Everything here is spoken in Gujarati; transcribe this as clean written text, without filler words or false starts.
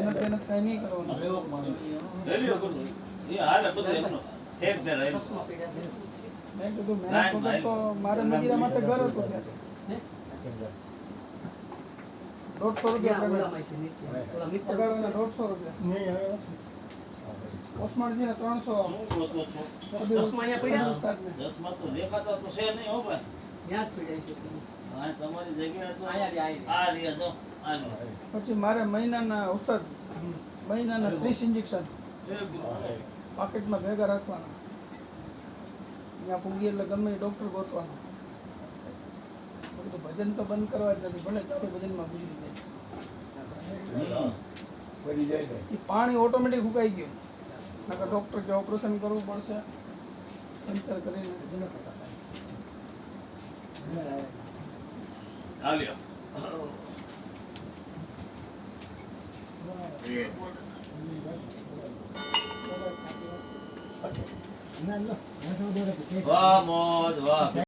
મહેનત કઈ નહીં કરવાનું. મેં કીધું મહેનત વગર તો મારે મજીરા માટે ઘર હતું ત્યાં 150 રૂપિયા પગારના 150 રૂપિયા ઓસ્માનજી ને 300 પછી મારે મહિનાના ઉસ્તાદ મહિનાના 30 ઇન્જેક્શન પાકેટમાં ભેગા રાખવાના. ત્યાં પૂગી એટલે ગમે ડોક્ટર ગોતવાનો. ભજન તો બંધ કરવા જ નથી, ભલે ચારે ભજનમાં ગુજરી જાય. એ પાણી ઓટોમેટિક ફૂંકાઈ ગયું. નકર ડોક્ટર કે ઓપરેશન કરવું પડશે કેન્સર કરીને. વાહ મોજ વાહ.